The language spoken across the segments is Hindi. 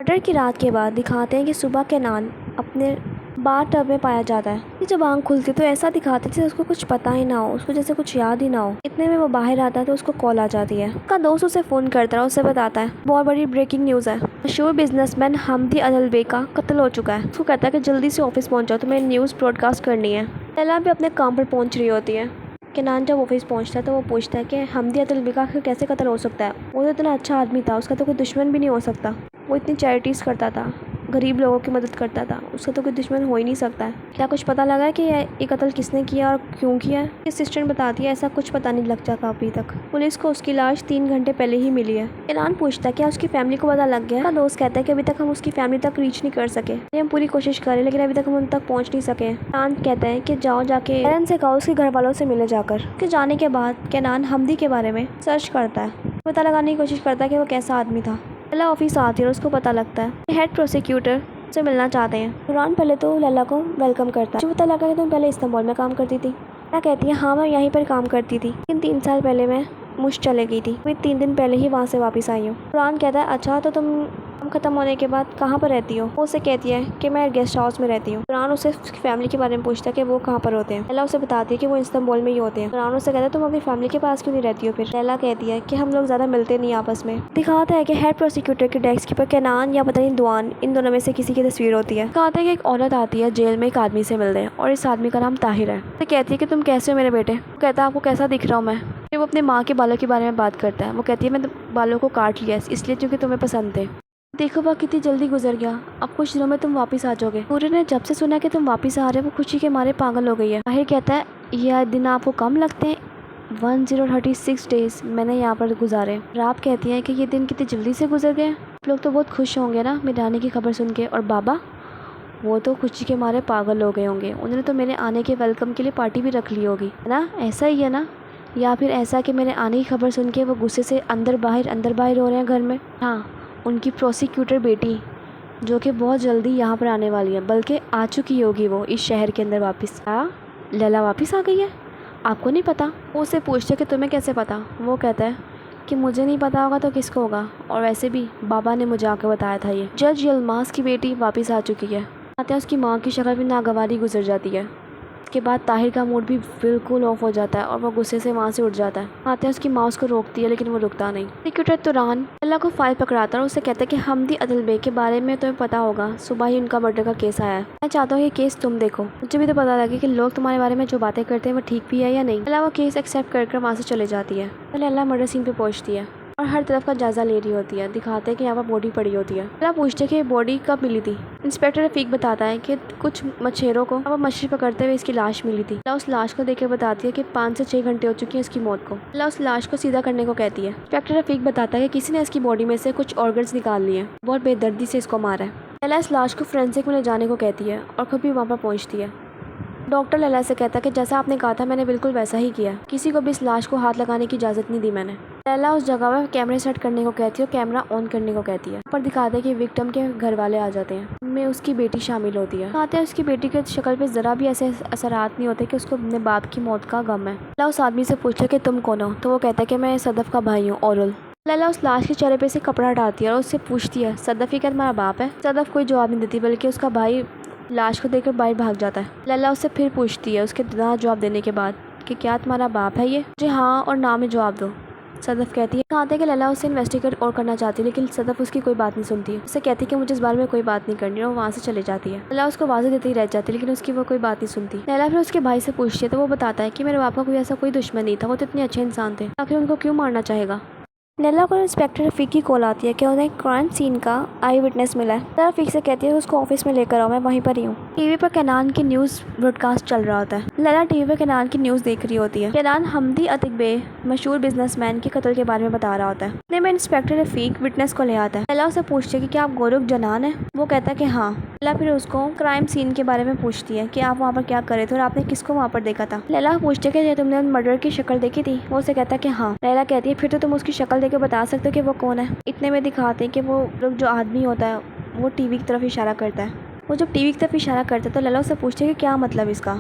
मर्डर की रात के बाद दिखाते हैं कि सुबह केनान अपने बाथ टब में पाया जाता है। कि जब आँख खुलती तो ऐसा दिखाते जैसे उसको कुछ पता ही ना हो, उसको जैसे कुछ याद ही ना हो। इतने में वो बाहर आता है तो उसको कॉल आ जाती है। उसका दोस्त उसे फ़ोन करता है, उसे बताता है बहुत बड़ी ब्रेकिंग न्यूज़ है, मशहूर बिजनेसमैन हमदी अदलबे का कत्ल हो चुका है। उसको कहता है कि जल्दी से ऑफिस पहुँचाओ, तुम्हें न्यूज़ ब्रॉडकास्ट करनी है। लैला भी अपने काम पर पहुँच रही होती है। केनान जब ऑफिस पहुंचता है तो वो पूछता है कि हमदी अदलबे का कैसे कत्ल हो सकता है। वो तो इतना अच्छा आदमी था, उसका तो कोई दुश्मन भी नहीं हो सकता। वो इतनी चैरिटीज़ करता था, गरीब लोगों की मदद करता था, उसका तो कोई दुश्मन हो ही नहीं सकता है। क्या कुछ पता लगा है कि ये कत्ल किसने किया और क्यों किया है? असिस्टेंट बताती है ऐसा कुछ पता नहीं लग जाता अभी तक। पुलिस को उसकी लाश 3 घंटे पहले ही मिली है। केनान पूछता है क्या उसकी फैमिली को पता लग गया? उसका दोस्त कहता है कि अभी तक हम उसकी फैमिली तक रीच नहीं कर सके। हम पूरी कोशिश करें लेकिन अभी तक हम उन तक पहुँच नहीं सके। केनान कहता है कि जाओ जाके एरन से कहो उसके घर वालों से मिले जाकर। उसके जाने के बाद केनान हमदी के बारे में सर्च करता है, पता लगाने की कोशिश करता है कि वो कैसा आदमी था। लैला ऑफिस आती है और उसको पता लगता है कि हेड प्रोसिक्यूटर से मिलना चाहते हैं। तुरान पहले तो लैला को वेलकम करता है। मुझे पता लगा कि तुम पहले इस्तांबुल में काम करती थी। लैला कहती है हाँ मैं यहीं पर काम करती थी, लेकिन 3 साल पहले मैं मुश्त चले गई थी, मैं 3 दिन पहले ही वहाँ से वापस आई हूँ। तुरान कहता है अच्छा तो तुम काम खत्म होने के बाद कहाँ पर रहती हो? वो उसे कहती है कि मैं गेस्ट हाउस में रहती हूँ। तुरान उसे उसकी फैमिली के बारे में पूछता है कि वो कहाँ पर होते हैं। लैला उसे बताती है कि वो इस्तांबुल में ही होते हैं। तुरान उसे कहता है तुम अपनी फैमिली के पास क्यों नहीं रहती हो फिर? लैला कहती है कि हम लोग ज़्यादा मिलते नहीं आपस में। दिखाता है कि हेड प्रोसिक्यूटर के डेस्क के ऊपर केनान या पता नहीं दुआन, इन दोनों में से किसी की तस्वीर होती है। दिखाते हैं कि एक औरत आती है जेल में एक आदमी से मिलने और इस आदमी का नाम ताहिर है। तो कहती है कि तुम कैसे हो मेरे बेटे? वो कहता है आपको कैसा दिख रहा हूँ मैं? फिर वो अपने माँ के बालों के बारे में बात करता है। वो कहती है मैं बालों को काट लिया इसलिए क्योंकि तुम्हें पसंद थे। देखो वह कितनी जल्दी गुजर गया, अब कुछ दिनों में तुम वापस आ जाओगे। सूर्य ने जब से सुना कि तुम वापस आ रहे हो वो खुशी के मारे पागल हो गई है। ताहिर कहता है यह दिन आपको कम लगते हैं? 1036 डेज मैंने यहाँ पर गुजारे। रात कहती है कि ये दिन कितनी जल्दी से गुजर गए। आप लोग तो बहुत खुश होंगे ना मेरे आने की खबर सुन के। और बाबा वो तो खुशी के मारे पागल हो गए होंगे, उन्होंने तो मेरे आने के वेलकम के लिए पार्टी भी रख ली होगी, है ना? ऐसा ही है ना? या फिर ऐसा कि मेरे आने की खबर सुन के वो गुस्से से अंदर बाहर हो रहे हैं घर में। हाँ, उनकी प्रोसिक्यूटर बेटी जो कि बहुत जल्दी यहाँ पर आने वाली है, बल्कि आ चुकी होगी वो इस शहर के अंदर वापस। हाँ, लैला वापस आ गई है, आपको नहीं पता? वो उससे पूछते कि तुम्हें कैसे पता? वो कहता है कि मुझे नहीं पता होगा तो किसको होगा, और वैसे भी बाबा ने मुझे आकर बताया था। ये जज यलमास की बेटी वापस आ चुकी है। आते हैं उसकी माँ की शक्ल भी नागवारी गुजर जाती है। उसके बाद ताहिर का मूड भी बिल्कुल ऑफ हो जाता है और वो गुस्से से वहाँ से उठ जाता है। आते हैं उसकी माँ उसको रोकती है लेकिन वो रुकता नहीं। प्रोसिक्यूटर तुरान लैला को फाइल पकड़ाता है और उसे कहता है कि हमदी अदलबे के बारे में तुम्हें पता होगा, सुबह ही उनका मर्डर का केस आया है। मैं चाहता हूँ ये केस तुम देखो, मुझे भी तो पता लगे कि लोग तुम्हारे बारे में जो बातें करते हैं वो ठीक भी है या नहीं। लैला वो केस एक्सेप्ट कर वहाँ से चले जाती है। लैला मर्डर सीन पे पहुँचती है और हर तरफ का जायजा ले रही होती है। दिखाते हैं कि यहाँ पर बॉडी पड़ी होती है। लैला पूछते हैं कि ये बॉडी कब मिली थी। इंस्पेक्टर रफीक बताता है कि कुछ मछेरों को अब मछली पकड़ते हुए इसकी लाश मिली थी। लैला उस लाश को देख बताती है कि 5 से 6 घंटे हो चुके हैं इसकी मौत को। लैला उस लाश को सीधा करने को कहती है। इंस्पेक्टर रफीक बताता है कि किसी ने इसकी बॉडी में से कुछ ऑर्गन्स निकाल लिए, बहुत बेदर्दी से इसको मारा है। लैला इस लाश को फोरेंसिक में ले जाने को कहती है और खुद भी वहाँ पर पहुँचती है। डॉक्टर लैला से कहता है कि जैसा आपने कहा था मैंने बिल्कुल वैसा ही किया, किसी को भी इस लाश को हाथ लगाने की इजाज़त नहीं दी मैंने। लैला उस जगह पर कैमरे सेट करने को कहती है और कैमरा ऑन करने को कहती है। पर दिखाते हैं कि विक्टिम के घर वाले आ जाते हैं, उनमें उसकी बेटी शामिल होती है। कहते हैं उसकी बेटी के शक्ल पे ज़रा भी ऐसे असरात नहीं होते कि उसको अपने बाप की मौत का गम है। लैला उस आदमी से पूछता है कि तुम कौन हो? तो वो कहता है कि मैं सदफ का भाई हूँ औरुल। लैला उस लाश के चेहरे पे से कपड़ा हटाती है और उससे पूछती है सदफ ही क्या तुम्हारा बाप है? सदफ कोई जवाब नहीं देती बल्कि उसका भाई लाश को देखकर बाहर भाग जाता है। लैला उससे फिर पूछती है उसके ना जवाब देने के बाद कि क्या तुम्हारा बाप है ये? जी हाँ और ना में जवाब दो। सदफ कहती है। कहते हैं कि लैला उससे इन्वेस्टिगेट और करना चाहती है लेकिन सदफ उसकी कोई बात नहीं सुनती है। उससे कहती है कि मुझे इस बारे में कोई बात नहीं करनी और वो वहाँ से चले जाती है। लैला उसको आवाज़ देती ही रह जाती है लेकिन उसकी वो कोई बात नहीं सुनती। लैला फिर उसके भाई से पूछती है तो वो बताता है कि मेरे बाप का कोई ऐसा कोई दुश्मन नहीं था, वो तो इतने अच्छे इंसान थे, आखिर उनको क्यों मारना चाहेगा। लैला को इंस्पेक्टर रफीक की कॉल आती है कि उन्हें क्राइम सीन का आई विटनेस मिला है। लैला रफीक से कहती है उसको ऑफिस में लेकर आओ, मैं वहीं पर ही हूँ। टीवी पर केनान की न्यूज़ ब्रॉडकास्ट चल रहा होता है। लैला टीवी पर केनान की न्यूज़ देख रही होती है। केनान हमदी अतिकबे मशहूर बिजनेसमैन के कत्ल के बारे में बता रहा होता है। इतने में इंस्पेक्टर रफीक विटनेस को ले आता है। लैला उसे पूछती है कि क्या आप गोरुख जनान है? वो कहता है कि हाँ। लैला फिर उसको क्राइम सीन के बारे में पूछती है कि आप वहाँ पर क्या कर रहे थे और आपने किसको वहाँ पर देखा था। लैला पूछती है कि तुमने मर्डर की शक्ल देखी थी? वो उसे कहता है कि हाँ। लैला कहती है फिर तो तुम उसकी शक्ल देख के बता सकते हो कि वो कौन है। इतने में दिखाते हैं कि वो लोग जो आदमी होता है वो टीवी की तरफ इशारा करता है। वो जब टीवी की तरफ इशारा करता है तो लैला उससे पूछती है कि क्या मतलब इसका।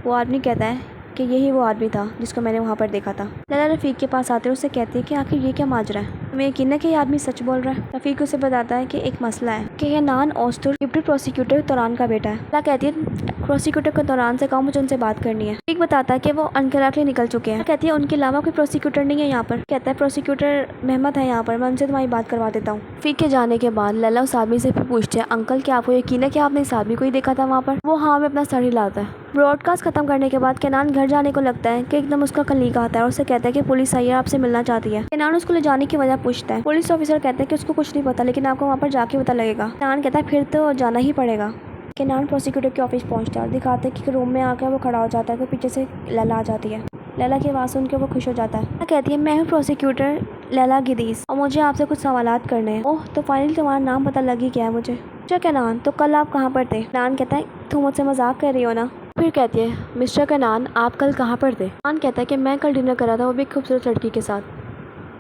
वो आदमी कहता है कि यही वो आदमी था जिसको मैंने वहाँ पर देखा था। लैला रफीक के पास आते हैं उससे कहती है कि आखिर ये क्या माजरा है, हमें यकीन है कि ये आदमी सच बोल रहा है। रफीक उसे बताता है कि एक मसला है कि केनान ओस्तुर डिप्टी प्रोसिक्यूटर तौरान का बेटा है। लैला कहती है प्रोसिक्यूटर को तौरान से कहो, मुझे उनसे बात करनी है। रफीक बताता है कि वो अनकराकली निकल चुके हैं। कहती है उनके अलावा कोई प्रोसिक्यूटर नहीं है यहाँ पर। कहता है प्रोसिक्यूटर मेहमत है यहाँ पर, मैं उनसे तुम्हारी बात करवा देता हूँ। रफीक के जाने के बाद लैला उस आदमी से फिर पूछती है, अंकल क्या आपको यकीन है कि आपने इस आदमी को ही देखा था वहाँ पर? वो हाँ में अपना सर हिलाता है। ब्रॉडकास्ट खत्म करने के बाद केनान घर जाने को लगता है कि एकदम उसका कलीग आता है और उसे कहता है कि पुलिस आई है, आपसे मिलना चाहती है। केनान उसको ले जाने की वजह पूछता है। पुलिस ऑफिसर कहता है कि उसको कुछ नहीं पता, लेकिन आपको वहाँ पर जाके पता लगेगा। केनान कहता है फिर तो जाना ही पड़ेगा। केनान प्रोसिक्यूटर के ऑफिस पहुँचता है और दिखाते हैं कि रूम में आकर वो खड़ा हो जाता है तो पीछे से लैला आ जाती है। लैला की आवाज़ सुन के वो खुश हो जाता है। कहती है मैं हूँ प्रोसिक्यूटर लैला गिदीस और मुझे आपसे कुछ सवालात करने हैं। ओह तो फाइनली तुम्हारा नाम पता लग ही गया है मुझे। अच्छा केनान, तो कल आप कहाँ पर थे? केनान कहता है तुम मुझसे मजाक कर रही हो ना। फिर कहती है मिस्टर केनान आप कल कहाँ पर थे? केनान कहता है कि मैं कल डिनर कर रहा था, वो भी एक खूबसूरत लड़की के साथ।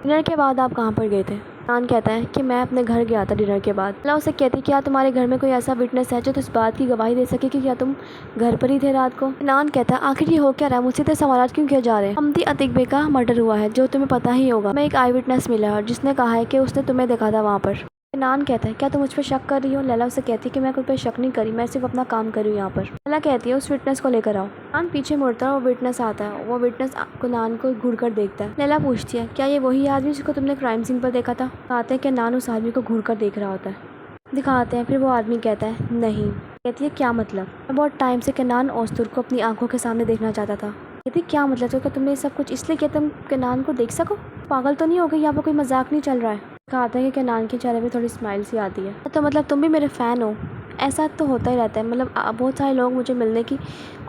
डिनर के बाद आप कहाँ पर गए थे? केनान कहता है कि मैं अपने घर गया था डिनर के बाद। लैला उसे कहती है क्या तुम्हारे घर में कोई ऐसा विटनेस है जो इस बात की गवाही दे सके कि क्या तुम घर पर ही थे रात को? केनान कहता है आखिर ये हो क्या रहा है, मुझसे तो सवाल क्यों किए जा रहे हैं? अम्ती अतिकबे का मर्डर हुआ है जो तुम्हें पता ही होगा। मैं एक आई विटनेस मिला है जिसने कहा है कि उसने तुम्हें देखा था वहाँ पर। केनान कहता है क्या तुम मुझ पर शक कर रही हो? लैला उसे कहती है कि मैं खुद पर शक नहीं करी, मैं सिर्फ अपना काम कर रही हूँ यहाँ पर। लैला कहती है उस विटनेस को लेकर आओ। केनान पीछे मुड़ता है और वो विटनेस आता है। वो विटनेस केनान को घूर कर देखता है। लैला पूछती है क्या ये वही आदमी जिसको तुमने क्राइम सीन पर देखा था? कहते हैं केनान उस आदमी को घूर कर देख रहा होता है। दिखाते हैं फिर वो आदमी कहता है नहीं। कहती है क्या मतलब? मैं बहुत टाइम से केनान ओस्तुर को अपनी आंखों के सामने देखना चाहता था। कहती क्या मतलब? तो क्या तुमने सब कुछ इसलिए किया तुम केनान को देख सको? पागल तो नहीं हो गई? यहाँ पर कोई मजाक नहीं चल रहा है। कहते हैं कि केनान के चेहरे पे थोड़ी स्माइल सी आती है। तो मतलब तुम भी मेरे फ़ैन हो? ऐसा तो होता ही रहता है, मतलब बहुत सारे लोग मुझे मिलने की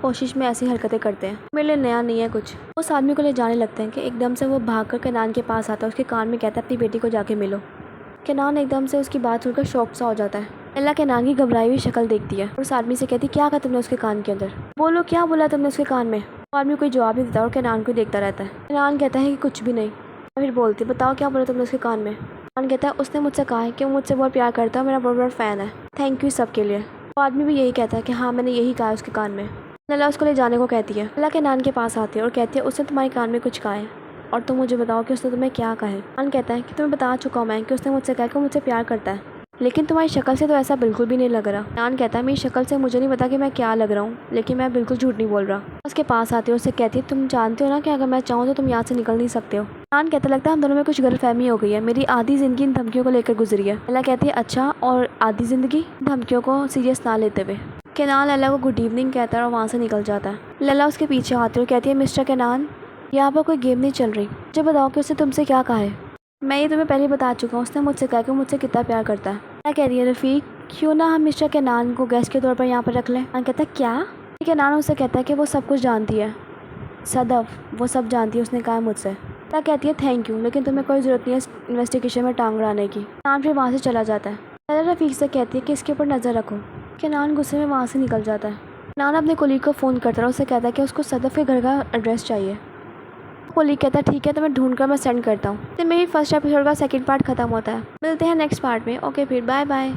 कोशिश में ऐसी हरकतें करते हैं। मेरे लिए नया नहीं है कुछ। उस आदमी को ले जाने लगते हैं कि एकदम से वो भागकर केनान के पास आता है, उसके कान में कहता है अपनी बेटी को जाके मिलो। केनान एकदम से उसकी बात सुनकर शॉक सा हो जाता है। लैला केनान की घबराई हुई शक्ल देखती है और उस आदमी से कहती क्या कहा तुमने उसके कान के अंदर? बोलो क्या बोला तुमने उसके कान में? वो आदमी कोई जवाब नहीं देता और केनान को देखता रहता है। केनान कहता है कि कुछ भी नहीं। फिर बोलती बताओ क्या बोला तुमने उसके कान में? केनान कहता है उसने मुझसे कहा है कि वो मुझसे बहुत प्यार करता है, मेरा बहुत बड़ा फ़ैन है, थैंक यू सब के लिए। वो आदमी भी यही कहता है कि हाँ मैंने यही कहा उसके कान में। लैला उसको ले जाने को कहती है। लैला केनान के पास आती है और कहती है उसने तुम्हारे कान में कुछ कहा है और तुम मुझे बताओ कि उसने तुम्हें क्या कहा है। केनान कहता है कि तुम्हें बता चुका हूँ मैं कि उसने मुझसे कहा कि वो मुझसे प्यार करता है, लेकिन तुम्हारी शक्ल से तो ऐसा बिल्कुल भी नहीं लग रहा। केनान कहता है मेरी शक्ल से मुझे नहीं पता कि मैं क्या लग रहा हूँ, लेकिन मैं बिल्कुल झूठ नहीं बोल रहा। उसके पास आती है, उससे कहती है तुम जानते हो ना कि अगर मैं चाहूँ तो तुम यहाँ से निकल नहीं सकते हो। केनान कहता लगता है हम दोनों में कुछ गलतफहमी हो गई है, मेरी आधी ज़िंदगी इन धमकियों को लेकर गुजरी है। लैला कहती है अच्छा, और आधी ज़िंदगी? धमकियों को सीरियस ना लेते हुए केनान लैला को गुड इवनिंग कहता है और वहाँ से निकल जाता है। लैला उसके पीछे आती है और कहती है मिस्टर केनान यहाँ पर कोई गेम नहीं चल रही, मुझे बताओ कि उसने तुमसे क्या कहा है? मैं ये तुम्हें पहले बता चुका हूँ, उसने मुझसे कहा कि मुझसे कितना प्यार करता है। क्या कह रही है रफ़ीक, क्यों ना हम मिस्टर केनान को गेस्ट के तौर पर यहाँ पर रख लें? कहता है क्या? केनान उससे कहता है कि वो सब कुछ जानती है सदफ, वो सब जानती है, उसने कहा मुझसे। क्या कहती है थैंक यू, लेकिन तुम्हें कोई ज़रूरत नहीं है इन्वेस्टिगेशन में टांग अड़ाने की। केनान फिर वहाँ से चला जाता है। लैला रफ़ीक से कहती है कि इसके ऊपर नज़र रखो। केनान गुस्से में वहाँ से निकल जाता है। केनान अपने कोलीग को फ़ोन करता है, उससे कहता है कि उसको सदफ के घर का एड्रेस चाहिए। कोलीग कहता है ठीक है तो मैं ढूंढ कर मैं सेंड करता हूँ। तो मेरी फर्स्ट एपिसोड का सेकंड पार्ट खत्म होता है। मिलते हैं नेक्स्ट पार्ट में। ओके फिर बाय बाय।